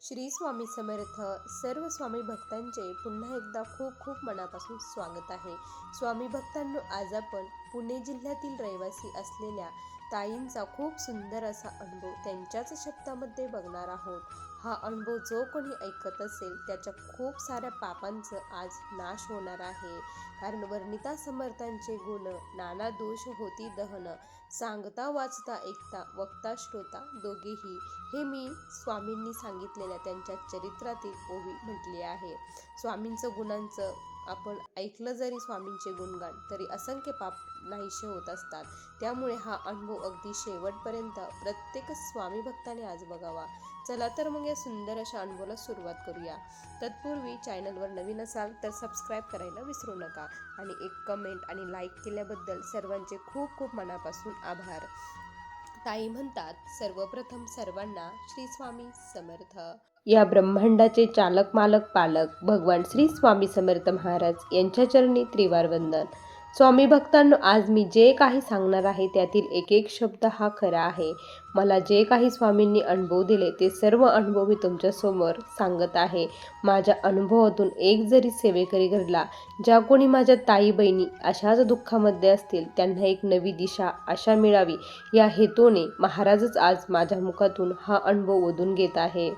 श्री स्वामी समर्थ. सर्व स्वामी भक्तांचे पुन्हा एकदा खूप खूप मनापासून स्वागत आहे. स्वामी भक्तांनो, आज आपण पुणे जिल्ह्यातील रहिवासी असलेल्या ताईंचा खूप सुंदर असा अनुभव त्यांच्याच शब्दामध्ये बघणार आहोत. हा अनुभव जो कोणी ऐकत असेल त्याच्या खूप साऱ्या पापांचं आज नाश होणार आहे. कारण वर्णिता समर्थांचे गुण नाना दोष होती दहन, सांगता वाचता ऐकता वक्ता श्रोता दोघेही, हे मी स्वामींनी सांगितलेल्या त्यांच्या चरित्रातील ओवी म्हटली आहे. स्वामींचं गुणांचं आपण ऐकलं जरी स्वामींचे गुणगान, तरी असंख्य पाप नाहीसे होत असतात. त्यामुळे हा अनुभव अगदी शेवटपर्यंत प्रत्येक स्वामी भक्ताने आज बघावा. चला तर मग या सुंदर अशा अनुभवाला सुरुवात करूया. तत्पूर्वी चॅनलवर नवीन असाल तर सबस्क्राईब करायला विसरू नका आणि एक कमेंट आणि लाईक केल्याबद्दल सर्वांचे खूप खूप मनापासून आभार. ताई म्हणतात, सर्वप्रथम सर्वांना श्री स्वामी समर्थ. या ब्रह्मांडाचे चालक मालक पालक भगवान श्री स्वामी समर्थ महाराज यांच्या चरणी त्रिवार वंदन. स्वामी भक्तांनो, आज मी जे काही सांगणार आहे त्यातील एक एक शब्द हा खरा आहे. मला जे काही स्वामींनी अनुभव दिले ते सर्व अनुभव मी तुमच्यासमोर सांगत आहे. माझ्या अनुभवातून एक जरी सेवेकरी घडला, ज्या कोणी माझ्या ताई बहिणी अशाच दुःखामध्ये असतील त्यांना एक नवी दिशा आशा मिळावी या हेतूने महाराजच आज माझ्या मुखातून हा अनुभव ओढून घेत आहे.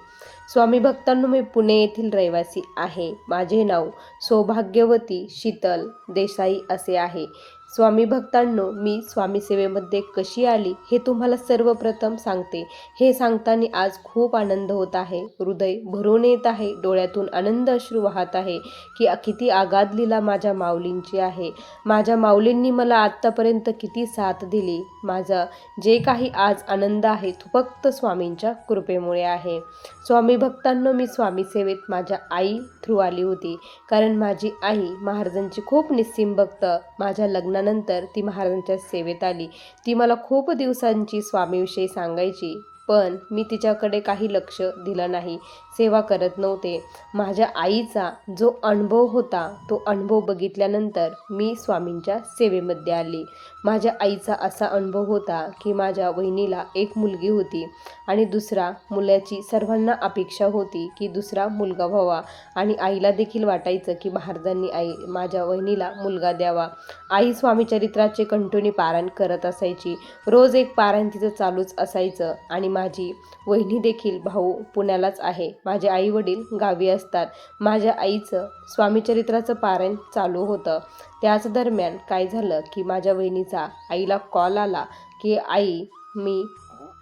स्वामी भक्तांनो, मी पुणे येथील रहिवासी आहे. माझे नाव सौभाग्यवती शीतल देसाई असे आहे. स्वामी भक्तांनो, मी स्वामी सेवेमध्ये कशी आली हे तुम्हाला सर्वप्रथम सांगते. हे सांगताना आज खूप आनंद होत आहे, हृदय भरून येत आहे, डोळ्यातून आनंद अश्रू वाहत आहे की किती आगाध लीला माझ्या माऊलींची आहे. माझ्या माऊलींनी मला आत्तापर्यंत किती साथ दिली. माझा जे काही आज आनंद आहे तो फक्त स्वामींच्या कृपेमुळे आहे. स्वामी भक्तांनो, मी स्वामी सेवेत माझ्या आई थ्रू आली होती. कारण माझी आई महाराजांची खूप निस्सीम भक्त. माझ्या लग्नानंतर ती महाराजांच्या सेवेत आली. ती मला खूप दिवसांची स्वामीविषयी सांगायची, पण मी तिच्याकडे काही लक्ष दिलं नाही, सेवा करत नव्हते. माझ्या आईचा जो अनुभव होता तो अनुभव बघितल्यानंतर मी स्वामींच्या सेवेमध्ये आली. माझ्या आईचा असा अनुभव होता की माझ्या वहिनीला एक मुलगी होती आणि दुसरा मुलाची सर्वांना अपेक्षा होती की दुसरा मुलगा व्हावा आणि आईला देखील वाटायचं की महाराजांनी माझ्या वहिनीला मुलगा द्यावा. आई स्वामी चरित्राचे कंटिन्यू पारायण करत असायची. रोज एक पारायण तिचं चालूच असायचं आणि माझी वहिनी देखील, भाऊ पुण्यालाच आहे, माझे आई वडील गावी असतात. माझ्या आईचं स्वामीचरित्राचं पारायण चालू होतं. त्याच दरम्यान काय झालं की माझ्या वहिनीचा आईला कॉल आला की आई, मी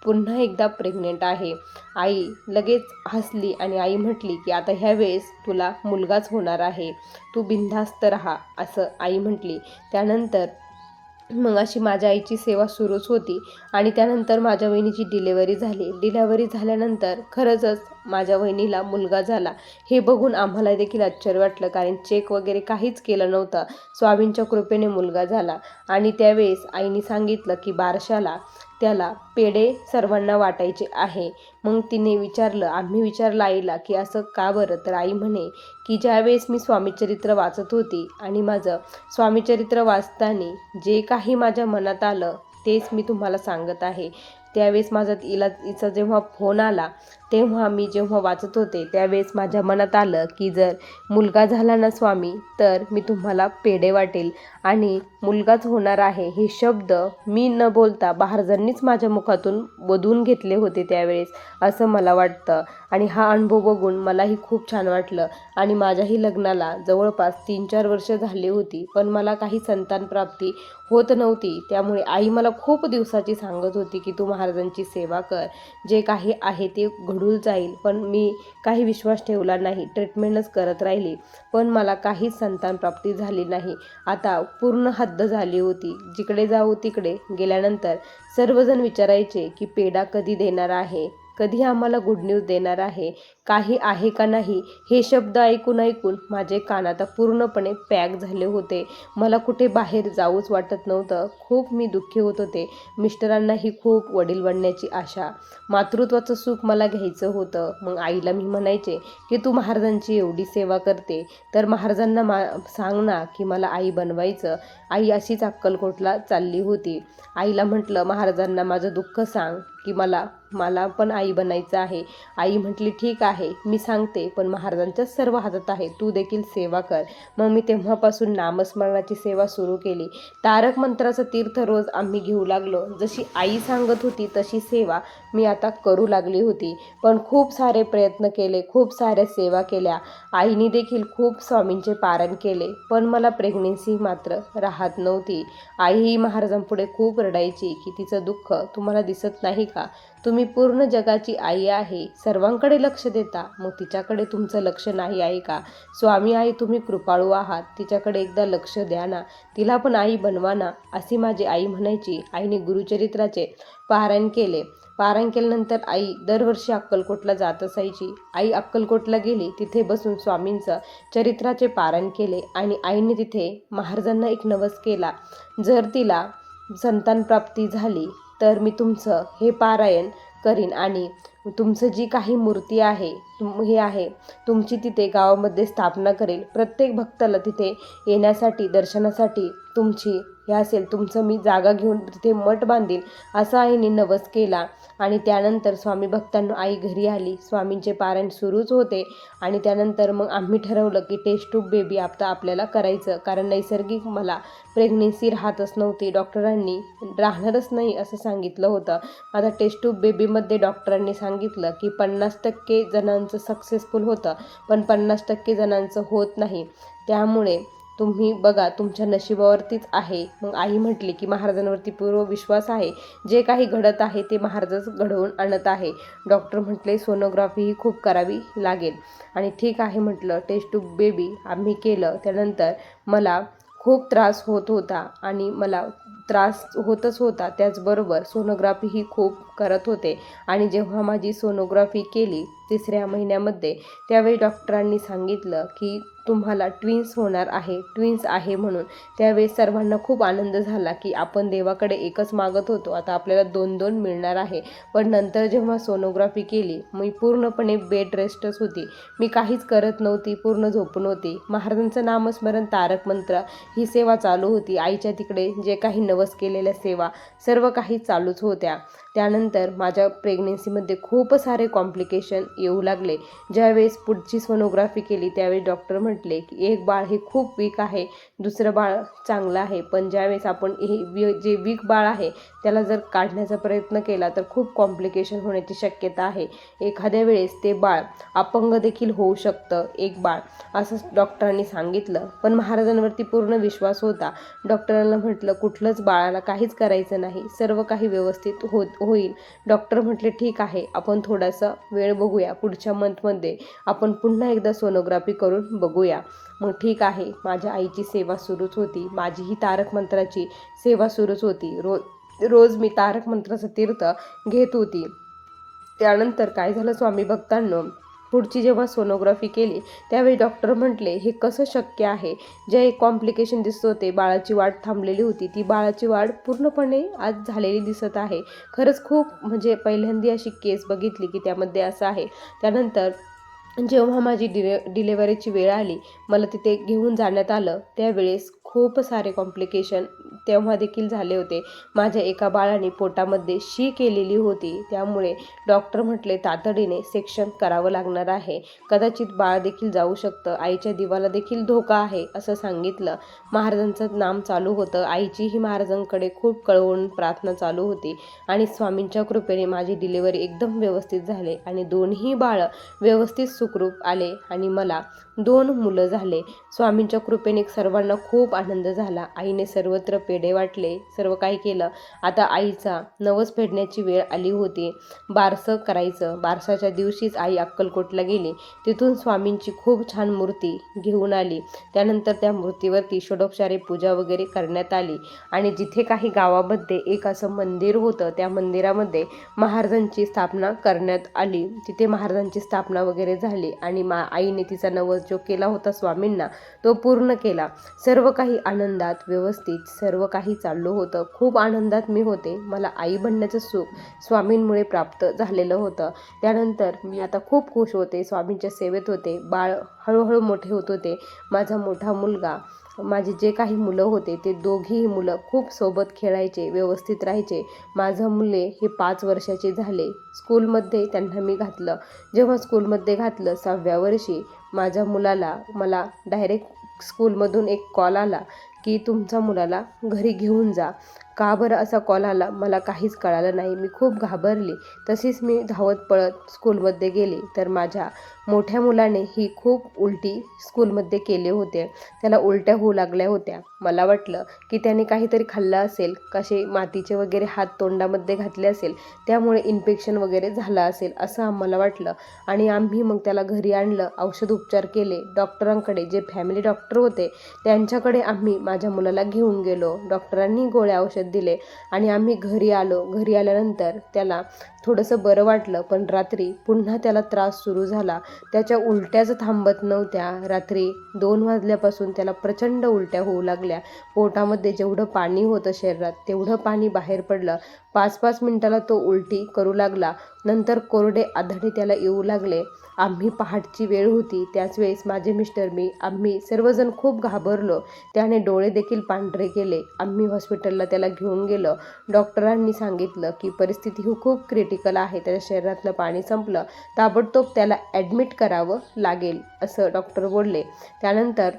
पुन्हा एकदा प्रेग्नेंट आहे. आई लगेच हसली आणि आई म्हटली की आता ह्या वेळेस तुला मुलगाच होणार आहे, तू बिनधास्त राहा, असं आई म्हटली. त्यानंतर मग अशी माझ्या आईची सेवा सुरूच होती आणि त्यानंतर माझ्या वहिनीची डिलेवरी झाली. डिलेवरी झाल्यानंतर खरंच माझ्या वहिनीला मुलगा झाला. हे बघून आम्हाला देखील आश्चर्य वाटलं, कारण चेक वगैरे काहीच केलं नव्हतं. स्वामींच्या कृपेने मुलगा झाला आणि त्यावेळेस आईने सांगितलं की बारशाला त्याला पेढे सर्वांना वाटायचे आहे. मग तिने विचारलं, आम्ही विचारलं आईला की असं का बरं? तर आई म्हणे की ज्यावेळेस मी स्वामीचरित्र वाचत होती आणि माझं स्वामीचरित्र वाचताना जे काही माझ्या मनात आलं तेच मी तुम्हाला सांगत आहे. त्यावेळेस माझा हिचा जेव्हा फोन आला तेव्हा मी जेव्हा वाचत होते त्यावेळेस माझ्या मनात आलं की जर मुलगा झाला ना स्वामी, तर मी तुम्हाला पेढे वाटेल आणि मुलगाच होणार आहे. हे शब्द मी न बोलता महाराजांनीच माझ्या मुखातून वधून घेतले होते त्यावेळेस, असं मला वाटतं. आणि हा अनुभव बघून मलाही खूप छान वाटलं आणि माझ्याही लग्नाला जवळपास 3-4 वर्ष झाली होती, पण मला काही संतान प्राप्ती होत नव्हती. त्यामुळे आई मला खूप दिवसाची सांगत होती की तू महाराजांची सेवा कर, जे काही आहे ते घडून जाईल. पण मी काही विश्वास ठेवला नाही, ट्रीटमेंटच करत राहिली, पण मला काहीच संतान प्राप्ती झाली नाही. आता पूर्ण हद्द झाली होती. जिकडे जाऊ तिकडे गेल्यानंतर सर्वजण विचारायचे की पेढा कधी देणार आहे, कधी आम्हाला गुड न्यूज देणार आहे, काही आहे का नाही. हे शब्द ऐकून ऐकून माझे कान आता पूर्णपणे पॅक झाले होते. मला कुठे बाहेर जाऊच वाटत नव्हतं. खूप मी दुःखी होत होते. मिस्टरांनाही खूप वडील बनण्याची आशा, मातृत्वाचं सुख मला घ्यायचं होतं. मग आईला मी म्हणायचे की तू महाराजांची एवढी सेवा करते तर महाराजांना सांग ना की मला आई बनवायचं. आई अशीच अक्कलकोटला चालली होती. आईला म्हटलं, महाराजांना माझं दुःख सांग, की मला मला पण आई बनायचं आहे. आई म्हटली ठीक आहे मी सांगते, पण महाराजांच्याच सर्व हातात आहे, तू देखील सेवा कर. मग मी तेव्हापासून नामस्मरणाची सेवा सुरू केली. तारक मंत्राचं तीर्थ रोज आम्ही घेऊ लागलो. जशी आई सांगत होती तशी सेवा मी आता करू लागली होती. पण खूप सारे प्रयत्न केले, खूप साऱ्या सेवा केल्या. आईने देखील खूप स्वामींचे पारायण केले, पण मला प्रेग्नेन्सी मात्र राहत नव्हती. आईही महाराजांपुढे खूप रडायची की तिचं दुःख तुम्हाला दिसत नाही का? तुम्ही पूर्ण जगाची आई आहे, सर्वांकडे लक्ष देता, मग तिच्याकडे तुमचं लक्ष नाही आहे का? स्वामी आई तुम्ही कृपाळू आहात, तिच्याकडे एकदा लक्ष द्या ना, तिला पण आई बनवा ना, अशी माझी आई म्हणायची. आईने गुरुचरित्राचे पारायण केले. पारायण केल्यानंतर आई दरवर्षी अक्कलकोटला जात असायची. आई अक्कलकोटला गेली, तिथे बसून स्वामींचं चरित्राचे पारायण केले आणि आईने तिथे महाराजांना एक नवस केला, जर तिला संतान प्राप्ती झाली तर मी तुमचं हे पारायण करीन आणि तुमचं जी काही मूर्ती आहे हे आहे तुमची तिथे गावामध्ये स्थापना करेल. प्रत्येक भक्ताला तिथे येण्यासाठी दर्शनासाठी तुमची हे असेल तुमचं मी जागा घेऊन तिथे मठ बांधीन, असा आईने नवस केला. आणि त्यानंतर स्वामी भक्तांना आई घरी आली, स्वामींचे पारायण सुरूच होते. आणि त्यानंतर मग आम्ही ठरवलं की टेस्ट ट्यूब बेबी आता आपल्याला करायचं, कारण नैसर्गिक मला प्रेग्नेन्सी राहतच नव्हती, डॉक्टरांनी राहणारच नाही असं सांगितलं होतं. आता टेस्ट ट्यूब बेबीमध्ये डॉक्टरांनी सांगितलं की 50% जणांचं सक्सेसफुल होतं, पण 50% जणांचं होत नाही, त्यामुळे तुम्ही बघा तुमच्या नशिबावरतीच आहे. मग आई म्हटली की महाराजांवरती पूर्ण विश्वास आहे, जे काही घडत आहे ते महाराजच घडवून आणत आहे. डॉक्टर म्हटले सोनोग्राफी ही खूप करावी लागेल. आणि ठीक आहे म्हटलं, टेस्ट ट्यूब बेबी आम्ही केलं. त्यानंतर मला खूप त्रास होत होता आणि मला त्रास होतच होता, त्याचबरोबर सोनोग्राफी ही खूप करत होते. आणि जेव्हा माझी सोनोग्राफी केली 3ऱ्या महिन्यामध्ये, त्यावेळी डॉक्टरांनी सांगितलं की तुम्हाला ट्विन्स होणार आहे, ट्विन्स आहे म्हणून. त्यावेळेस सर्वांना खूप आनंद झाला की आपण देवाकडे एकच मागत होतो, आता आपल्याला 2-2 मिळणार आहे. पण नंतर जेव्हा सोनोग्राफी केली, मी पूर्णपणे बेड रेस्टच होती, मी काहीच करत नव्हती, पूर्ण झोपून होती. महाराजांचं नामस्मरण, तारक मंत्र ही सेवा चालू होती. आईच्या तिकडे जे काही नवस केलेल्या सेवा सर्व काही चालूच होत्या. त्यानंतर माझ्या प्रेग्नेन्सीमध्ये खूप सारे कॉम्प्लिकेशन येऊ लागले. ज्यावेळेस पुढची सोनोग्राफी केली त्यावेळी डॉक्टर म्हटले की एक बाळ हे खूप वीक आहे, दुसरं बाळ चांगलं आहे, पण ज्यावेळेस आपण हे जे वीक बाळ आहे त्याला जर काढण्याचा प्रयत्न केला तर खूप कॉम्प्लिकेशन होण्याची शक्यता आहे. एखाद्या वेळेस ते बाळ अपंग देखील होऊ शकतं, एक बाळ, असं डॉक्टरांनी सांगितलं. पण महाराजांवरती पूर्ण विश्वास होता. डॉक्टरांना म्हटलं कुठलंच बाळाला काहीच करायचं नाही, सर्व काही व्यवस्थित होईल. डॉक्टर म्हटले ठीक आहे, आपण थोडासा वेळ बघूया, पुढच्या मंथमध्ये आपण पुन्हा एकदा सोनोग्राफी करून बघूया. मग ठीक आहे, माझ्या आईची सेवा सुरूच होती, माझीही तारक मंत्राची सेवा सुरूच होती. रोज मी तारक मंत्राचं तीर्थ घेत होती. त्यानंतर काय झालं स्वामी भक्तांनो, पुढची जेव्हा सोनोग्राफी केली त्यावेळी डॉक्टर म्हटले हे कसं शक्य आहे, जे एक कॉम्प्लिकेशन दिसत होते, बाळाची वाढ थांबलेली होती, ती बाळाची वाढ पूर्णपणे आज झालेली दिसत आहे. खरंच खूप म्हणजे पहिल्यांदा अशी केस बघितली की त्यामध्ये असं आहे. त्यानंतर जेव्हा माझी डिलेवरीची वेळ आली, मला तिथे घेऊन जाण्यात आलं, त्यावेळेस खूप सारे कॉम्प्लिकेशन तेव्हा देखील झाले होते. माझ्या एका बाळाने पोटामध्ये शी केलेली होती, त्यामुळे डॉक्टर म्हटले तातडीने सेक्शन करावं लागणार आहे, कदाचित बाळ देखील जाऊ शकतं, आईच्या दिवाला देखील धोका आहे असं सांगितलं. महाराजांचं नाम चालू होतं, आईचीही महाराजांकडे खूप कळवळून प्रार्थना चालू होती. आणि स्वामींच्या कृपेने माझी डिलिव्हरी एकदम व्यवस्थित झाली आणि दोन्ही बाळं व्यवस्थित सुखरूप आले आणि मला 2 मुलं झाले. स्वामींच्या कृपेने सर्वांना खूप आनंद झाला. आईने सर्वत्र पेढे वाटले, सर्व काही केलं. आता आईचा नवस फेडण्याची वेळ आली होती, बारसं करायचं. बारसाच्या दिवशीच आई अक्कलकोटला गेली, तिथून स्वामींची खूप छान मूर्ती घेऊन आली. त्यानंतर त्या मूर्तीवरती षोडोपचारे पूजा वगैरे करण्यात आली. आणि जिथे काही गावामध्ये एक असं मंदिर होतं, त्या मंदिरामध्ये महाराजांची स्थापना करण्यात आली. तिथे महाराजांची स्थापना वगैरे झाली आणि आईने तिचा नवस जो केला होता स्वामींना तो पूर्ण केला. सर्व काही आनंदात व्यवस्थित सर्व काही चाललं होतं. खूप आनंदात मी होते. मला आई बनण्याचं सुख स्वामींमुळे प्राप्त झालेलं होतं. त्यानंतर मी आता खूप खुश होते, स्वामींच्या सेवेत होते. बाळ हळूहळू मोठे होत होते. माझा मोठा मुलगा माझे जे काही मुलं होते ते दोघीही मुलं खूप सोबत खेळायचे, व्यवस्थित राहायचे. माझं मुले हे 5 वर्षाचे झाले. स्कूलमध्ये त्यांना मी घातलं. जेव्हा स्कूलमध्ये घातलं 6व्या वर्षी माझ्या मुलाला मला डायरेक्ट स्कूलमधून एक कॉल आला की तुमच्या मुलाला घरी घेऊन जा. का बरं असा कॉल आला मला काहीच कळालं नाही. मी खूप घाबरली. तशीच मी धावत पळत स्कूलमध्ये गेले तर माझ्या मोठ्या मुलाने ही खूप उलटी स्कूलमध्ये केले होते. त्याला उलट्या होऊ लागल्या होत्या. मला वाटलं की त्याने काहीतरी खाल्लं असेल, कसे मातीचे वगैरे हात तोंडामध्ये घातले असेल, त्यामुळे इन्फेक्शन वगैरे झालं असेल असं आम्हाला वाटलं. आणि आम्ही मग त्याला घरी आणलं, औषध उपचार केले. डॉक्टरांकडे जे फॅमिली डॉक्टर होते त्यांच्याकडे आम्ही माझ्या मुलाला घेऊन गेलो. डॉक्टरांनी गोळ्या औषध दिले आणि आम्ही घरी आलो. घरी आल्यानंतर त्याला थोडंसं बरं वाटलं, पण रात्री पुन्हा त्याला त्रास सुरू झाला. त्याच्या उलट्याच थांबत नव्हत्या. रात्री 2 वाजल्यापासून त्याला प्रचंड उलट्या होऊ लागल्या. पोटामध्ये जेवढं पाणी होतं शरीरात तेवढं पाणी बाहेर पडलं. 5-5 मिनिटाला तो उलटी करू लागला. नंतर कोरडे आधडे त्याला येऊ लागले. आम्ही पहाटची वेळ होती. त्याच वेळेस माझे मिस्टर आम्ही सर्वजण खूप घाबरलो. त्याने डोळे देखील पांढरे केले. आम्ही हॉस्पिटलला त्याला घेऊन गेलो. डॉक्टरांनी सांगितलं की परिस्थिती ही खूप क्रिटिकल आहे, त्याच्या शरीरातलं पाणी संपलं, ताबडतोब त्याला ॲडमिट करावं लागेल असं डॉक्टर बोलले. त्यानंतर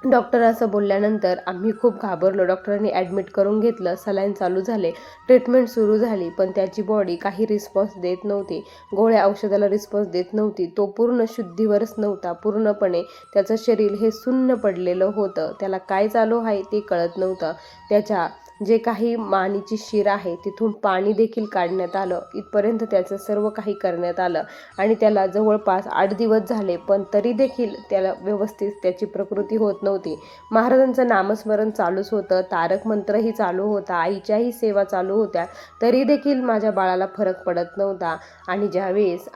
डॉक्टर असं बोलल्यानंतर आम्ही खूप घाबरलो. डॉक्टरांनी ॲडमिट करून घेतलं. सलाईन चालू झाले, ट्रीटमेंट सुरू झाली, पण त्याची बॉडी काही रिस्पॉन्स देत नव्हती. गोळ्या औषधाला रिस्पॉन्स देत नव्हती. तो पूर्ण शुद्धीवरच नव्हता. पूर्णपणे त्याचं शरीर हे सुन्न पडलेलं होतं. त्याला काय चालू आहे ते कळत नव्हतं. त्याच्या जे काही मानेची शिर आहे तिथून पाणी देखील काढण्यात आलं. इथपर्यंत त्याचं सर्व काही करण्यात आलं आणि त्याला जवळपास 8 दिवस झाले, पण तरी देखील त्याला व्यवस्थित त्याची प्रकृती होत नव्हती. महाराजांचं नामस्मरण चालूच होतं, तारक मंत्रही चालू होता, आईच्याही सेवा चालू होत्या, तरी देखील माझ्या बाळाला फरक पडत नव्हता. आणि ज्यावेळेस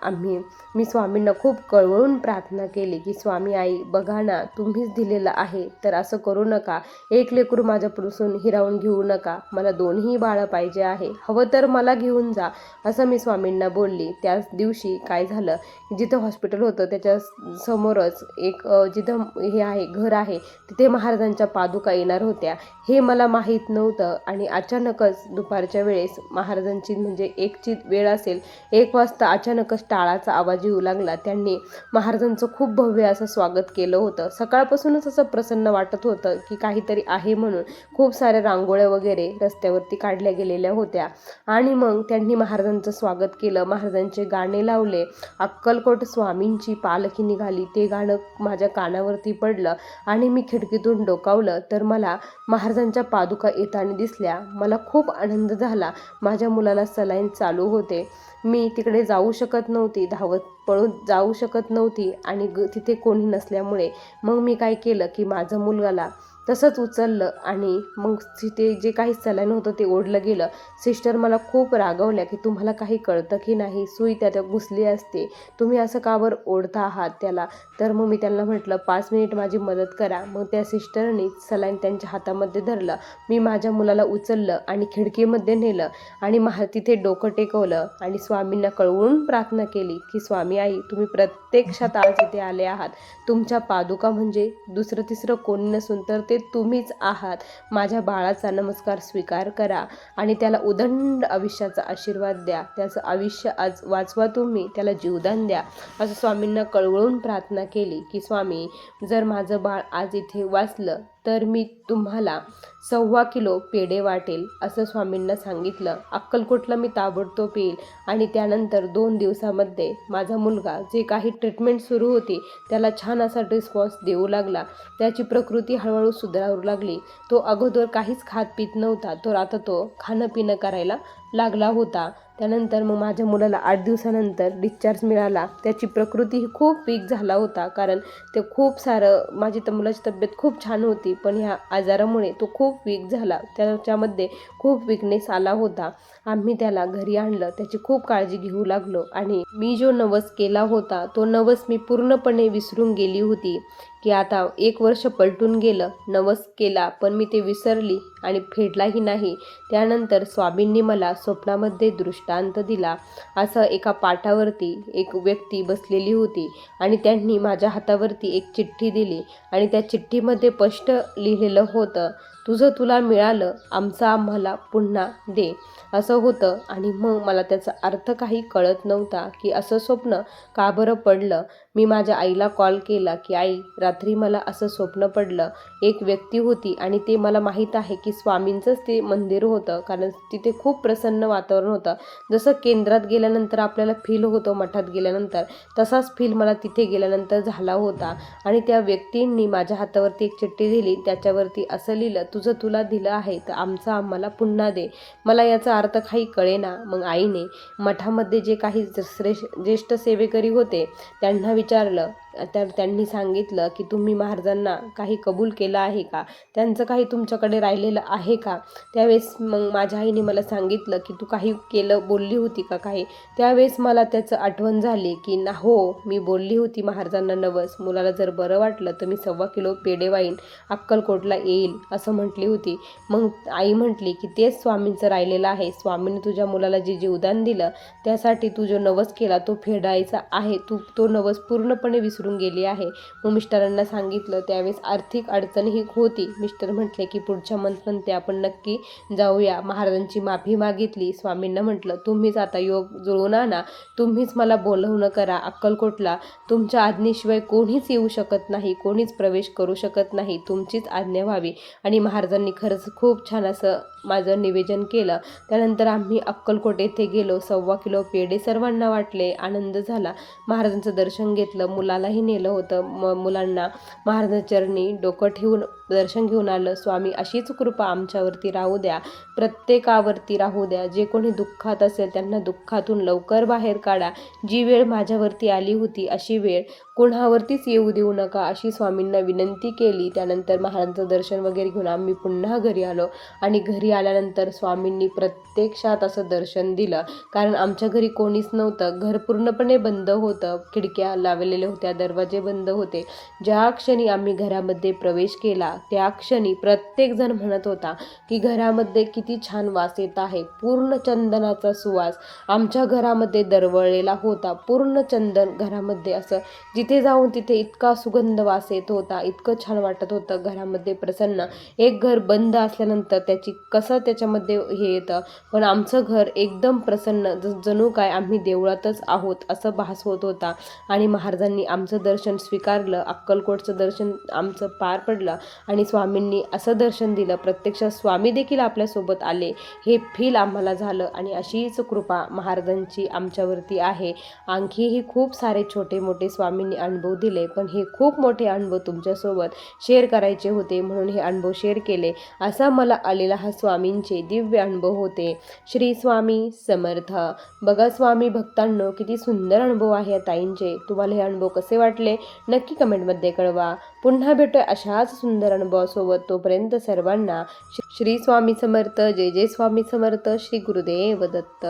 मी स्वामींना खूप कळवळून प्रार्थना केली की स्वामी आई बघा ना, तुम्हीच दिलेलं आहे, तर असं करू नका. एक लेकरू माझ्यापासून हिरावून घेऊ नका. मला 2ही बाळं पाहिजे आहे. हवं तर मला घेऊन जा असं मी स्वामींना बोलली. त्याच दिवशी काय झालं, जिथं हॉस्पिटल होतं त्याच्या समोरच एक जिथं हे आहे घर आहे तिथे महाराजांच्या पादुका येणार होत्या. हे मला माहीत नव्हतं आणि अचानकच दुपारच्या वेळेस महाराजांची म्हणजे 1ची वेळ असेल, 1 वाजता अचानकच टाळाचा आवाज येऊ लागला. त्यांनी महाराजांचं खूप भव्य असं स्वागत केलं होतं. सकाळपासूनच असं प्रसन्न वाटत होतं की काहीतरी आहे म्हणून. खूप साऱ्या रांगोळ्या वगैरे रस्त्यावरती काढल्या गेलेल्या होत्या आणि मग त्यांनी महाराजांचं स्वागत केलं. महाराजांचे गाणे लावले. अक्कलकोट स्वामींची पालखी निघाली ते गाणं माझ्या कानावरती पडलं आणि मी खिडकीतून डोकावलं तर मला महाराजांच्या पादुका येताना दिसल्या. मला खूप आनंद झाला. माझ्या मुलाला सलाईन चालू होते. मी तिकडे जाऊ शकत नव्हती, धावत पळून जाऊ शकत नव्हती आणि तिथे कोणी नसल्यामुळे मग मी काय केलं की माझं मुलगाला तसंच उचललं आणि मग तिथे जे काही सलाईन होतं ते ओढलं गेलं. सिस्टर मला खूप रागवल्या की तुम्हाला काही कळतं की नाही, सुई त्यात घुसली असते, तुम्ही असं का बरं ओढता आहात त्याला. तर मग मी त्यांना म्हटलं 5 मिनिट माझी मदत करा. मग त्या सिस्टरनी सलाईन त्यांच्या हातामध्ये धरलं. मी माझ्या मुलाला उचललं आणि खिडकीमध्ये नेलं आणि तिथे डोकं टेकवलं आणि स्वामींना कळवून प्रार्थना केली की स्वामी आई तुम्ही प्रत्यक्षात आज इथे आले आहात. तुमच्या पादुका म्हणजे दुसरं तिसरं कोणी नसून तर ते तुम्हीच आहात. माझ्या बाळाचा नमस्कार स्वीकार करा आणि त्याला उदंड आयुष्याचा आशीर्वाद द्या. त्याचं आयुष्य आज वाचवा तुम्ही, त्याला जीवदान द्या असं स्वामींना कळवळून प्रार्थना केली की स्वामी जर माझं बाळ आज इथे वाचलं तर मी तुम्हाला 1.25 किलो पेढे वाटेल असं स्वामींना सांगितलं. अक्कलकोटला मी ताबडतोब येईल आणि त्यानंतर 2 दिवसामध्ये माझा मुलगा जे काही ट्रीटमेंट सुरू होती त्याला छान असा रिस्पॉन्स देऊ लागला. त्याची प्रकृती हळूहळू सुधारू लागली. तो अगोदर काहीच खात पित नव्हता, आता तो खाणं पिणं करायला लागला होता. त्यानंतर मग माझ्या मुलाला 8 दिवसानंतर डिस्चार्ज मिळाला. त्याची प्रकृती ही खूप वीक झाला होता, कारण ते खूप सारं मुलाची तब्येत खूप छान होती, पण ह्या आजारामुळे तो खूप वीक झाला. त्याच्यामध्ये खूप वीकनेस आला होता. आम्ही त्याला घरी आणलं, त्याची खूप काळजी घेऊ लागलो आणि मी जो नवस केला होता तो नवस मी पूर्णपणे विसरून गेली होती की आता 1 वर्ष पलटून गेलं. नवस केला पण मी ते विसरली आणि फेडलाही नाही. त्यानंतर स्वामींनी मला स्वप्नामध्ये दृष्टी दृष्टांत दिला. असं एका पाटावरती एक व्यक्ती बसलेली होती आणि त्यांनी माझ्या हातावरती एक चिठ्ठी दिली आणि त्या चिठ्ठीमध्ये स्पष्ट लिहिलेलं होतं, तुझं तुला मिळालं, आमचं आम्हाला पुन्हा दे, असं होतं. आणि मग मला त्याचा अर्थ काही कळत नव्हता की असं स्वप्न का बरं पडलं. मी माझ्या आईला कॉल केला की आई, रात्री मला असं स्वप्न पडलं, एक व्यक्ती होती आणि ते मला माहीत आहे की स्वामींचंच ते मंदिर होतं, कारण तिथे खूप प्रसन्न वातावरण होतं. जसं केंद्रात गेल्यानंतर आपल्याला फील होतो मठात गेल्यानंतर, तसाच फील मला तिथे गेल्यानंतर झाला होता. आणि त्या व्यक्तींनी माझ्या हातावरती एक चिठ्ठी दिली, त्याच्यावरती असं लिहिलं, तुझं तुला दिलं आहे तर आमचं आम्हाला पुन्हा दे. मला याचा अर्थ काही कळेना. मग आईने मठामध्ये जे काही ज्येष्ठ सेवेकरी होते त्यांना विचारलं, तर त्यांनी सांगितलं की तुम्ही महाराजांना काही कबूल केलं आहे का, त्यांचं काही तुमच्याकडे राहिलेलं आहे का. त्यावेळेस मग माझ्या आईने मला सांगितलं की तू काही केलं, बोलली होती का काही. त्यावेळेस मला त्याचं आठवण झाली की ना, हो मी बोलली होती महाराजांना, नवस मुलाला जर बरं वाटलं तर मी 1.25 किलो पेढे वाईन अक्कलकोटला येईल असं म्हटली होती. मग आई म्हटली की तेच स्वामींचं राहिलेलं आहे, स्वामींनी तुझ्या मुलाला जे जीवदान दिलं त्यासाठी तू जो नवस केला तो फेडायचा आहे, तू तो नवस पूर्णपणे विसरून गेली आहे. मग मिस्टरांना सांगितलं. त्यावेळेस आर्थिक अडचणही होती. मिस्टर म्हटले की पुढच्या मंथमध्ये आपण नक्की जाऊया. महाराजांची माफी मागितली. स्वामींना म्हटलं, तुम्हीच आता योग जुळवून आणा, तुम्हीच मला बोलवणं करा अक्कलकोटला, तुमच्या आज्ञेशिवाय कोणीच येऊ शकत नाही, कोणीच प्रवेश करू शकत नाही, तुमचीच आज्ञा व्हावी. आणि महाराजांनी खरंच खूप छान असं माझं निवेदन केलं. त्यानंतर आम्ही अक्कलकोट येथे गेलो. 1.25 किलो पेढे सर्वांना वाटले, आनंद झाला. महाराजांचं दर्शन घेतलं, मुलालाही नेलं होतं. मुलांना महाराजांच्या चरणी डोकं ठेवून दर्शन घेऊन आलं. स्वामी अशीच कृपा आमच्यावरती राहू द्या, प्रत्येकावरती राहू द्या. जे कोणी दुःखात असेल त्यांना दुःखातून लवकर बाहेर काढा. जी वेळ माझ्यावरती आली होती अशी वेळ कोणावरतीच येऊ देऊ नका, अशी स्वामींना विनंती केली. त्यानंतर महाराजांचं दर्शन वगैरे घेऊन आम्ही पुन्हा घरी आलो. आणि घरी आल्यानंतर स्वामींनी प्रत्यक्षात असं दर्शन दिलं, कारण आमच्या घरी कोणीच नव्हतं. घर पूर्णपणे बंद होतं, खिडक्या लावलेल्या होत्या, दरवाजे बंद होते. ज्या क्षणी आम्ही घरामध्ये प्रवेश केला त्या क्षणी प्रत्येकजण म्हणत होता की घरामध्ये किती छान वास येत आहे. पूर्ण चंदनाचा सुवास आमच्या घरामध्ये दरवळलेला होता. पूर्ण चंदन घरामध्ये, असं जिथे जाऊन तिथे इतका सुगंध वास येत होता, इतकं छान वाटत होतं घरामध्ये प्रसन्न. एक घर बंद असल्यानंतर त्याची कसं त्याच्यामध्ये हे येतं, पण आमचं घर एकदम प्रसन्न, जणू काय आम्ही देवळातच आहोत असं भास होत होता. आणि महाराजांनी आमचं दर्शन स्वीकारलं. अक्कलकोटचं दर्शन आमचं पार पडलं आणि स्वामींनी असं दर्शन दिलं, प्रत्यक्षात स्वामी देखील आपल्यासोबत आले, हे फील आम्हाला झालं. आणि अशीच कृपा महाराजांची आमच्यावरती आहे. आणखीही खूप सारे छोटे मोठे स्वामींनी अनुभव दिले, पण हे खूप मोठे अनुभव तुमच्यासोबत शेअर करायचे होते म्हणून हे अनुभव शेअर केले. असा मला आलेला हा स्वामींचे दिव्य अनुभव होते. श्री स्वामी समर्थ. बघा स्वामी भक्तांनो, किती सुंदर अनुभव आहे या ताईंचे. तुम्हाला हे अनुभव कसे वाटले नक्की कमेंटमध्ये कळवा. पुन्हा भेटूया अशाच सुंदर अनुभवासोबत. तोपर्यंत सर्वांना श्री स्वामी समर्थ. जय जय स्वामी समर्थ. श्री गुरुदेव दत्त.